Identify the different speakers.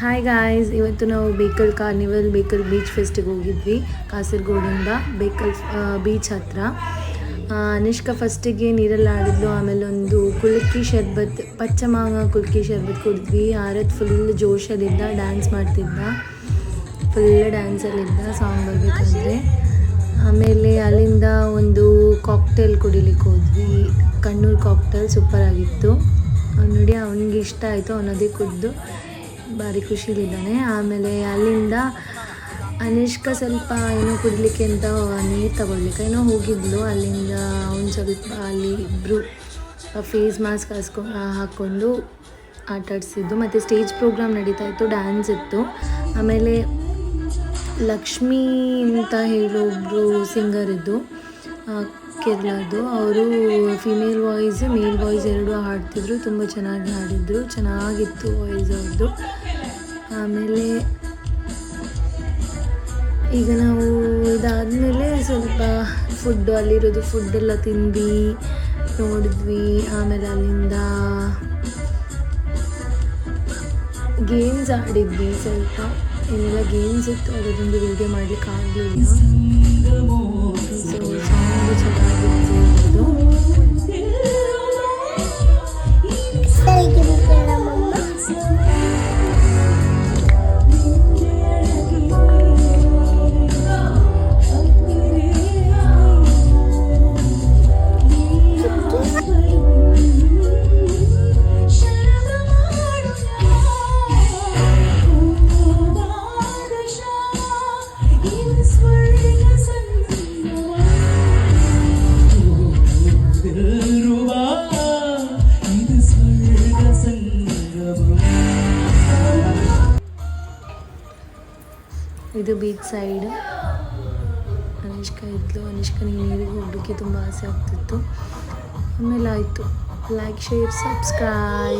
Speaker 1: Hi guys, ಇವತ್ತು ನಾವು Bekal carnival Bekal beach ಫೆಸ್ಟಿಗೆ ಹೋಗಿದ್ವಿ ಕಾಸರಗೋಡಿಂದ ಬೇಕಲ್ ಬೀಚ್ ಹತ್ರ. ಅನುಷ್ಕಾ ಫಸ್ಟಿಗೆ ನೀರಲ್ಲಿ ಆಡಿದ್ಲು, ಆಮೇಲೆ ಒಂದು ಕುಲ್ಕಿ ಶರ್ಬತ್ ಪಚ್ಚ ಮಾಂಗ ಕುಲ್ಕಿ ಶರ್ಬತ್ ಕುಡಿದ್ವಿ. ಆರತ್ ಫುಲ್ ಜೋಶಲ್ಲಿದ್ದ, ಡ್ಯಾನ್ಸ್ ಮಾಡ್ತಿದ್ದ, ಫುಲ್ ಡ್ಯಾನ್ಸಲ್ಲಿದ್ದ ಸಾಂಗ್ ಬರಬೇಕಾದ್ರೆ. ಆಮೇಲೆ ಅಲ್ಲಿಂದ ಒಂದು ಕಾಕ್ಟೇಲ್ ಕುಡಿಲಿಕ್ಕೆ ಹೋದ್ವಿ, ಕಣ್ಣೂರು ಕಾಕ್ಟೇಲ್ ಸೂಪರಾಗಿತ್ತು. ನೋಡಿ ಅವನಿಗೆ ಇಷ್ಟ ಆಯಿತು, ಅವನದೇ ಕುಡಿದು ಭಾರಿ ಖುಷಿಲಿದ್ದಾನೆ. ಆಮೇಲೆ ಅಲ್ಲಿಂದ ಅನುಷ್ಕಾ ಸ್ವಲ್ಪ ಏನೋ ಕುಡಲಿಕ್ಕೆ ಅಂತ ನೀರು ತಗೊಳ್ಲಿಕ್ಕೆ ಏನೋ ಹೋಗಿದ್ಲು. ಅಲ್ಲಿಂದ ಒಂದು ಸ್ವಲ್ಪ ಅಲ್ಲಿ ಇಬ್ಬರು ಫೇಸ್ ಮಾಸ್ಕ್ ಹಾಕ್ಕೊಂಡು ಆಟಾಡಿಸಿದ್ದು. ಮತ್ತು ಸ್ಟೇಜ್ ಪ್ರೋಗ್ರಾಮ್ ನಡೀತಾ ಇತ್ತು, ಡ್ಯಾನ್ಸ್ ಇತ್ತು. ಆಮೇಲೆ ಲಕ್ಷ್ಮಿ ಅಂತ ಹೇಳೊಬ್ರು ಸಿಂಗರ್ ಇದ್ದು ಕೇರಳದ್ದು, ಅವರು ಫಿಮೇಲ್ ವಾಯ್ಸ್ ಮೇಲ್ ವಾಯ್ಸ್ ಎರಡೂ ಹಾಡ್ತಿದ್ರು, ತುಂಬ ಚೆನ್ನಾಗಿ ಹಾಡಿದ್ರು, ಚೆನ್ನಾಗಿತ್ತು ವಾಯ್ಸ್ ಅವ್ರದ್ದು. ಆಮೇಲೆ ಈಗ ನಾವು ಇದಾದಮೇಲೆ ಸ್ವಲ್ಪ ಅಲ್ಲಿರೋದು ಫುಡ್ಡೆಲ್ಲ ತಿಂದು ನೋಡಿದ್ವಿ. ಆಮೇಲೆ ಅಲ್ಲಿಂದ ಗೇಮ್ಸ್ ಆಡಿದ್ವಿ, ಸ್ವಲ್ಪ ಏನೆಲ್ಲ ಗೇಮ್ಸ್ ಇತ್ತು ಅದರೊಂದು ವೀಡಿಯೋ ಮಾಡಲಿಕ್ಕೆ ಆಗಲಿಲ್ಲ. ಸೊ ಸಾಂಗು ಚೆನ್ನಾಗಿತ್ತು ಅದು. ಇದು ಬೀಚ್ ಸೈಡ್. ಅನುಷ್ಕಾ ಇದ್ಲು, ಅನುಷ್ಕಾನಿಗೆ ನೀರಿಗೆ ಹೋಗಲಿಕ್ಕೆ ತುಂಬ ಆಸೆ ಆಗ್ತಿತ್ತು. ಆಮೇಲೆ ಆಯಿತು. Like, share, subscribe.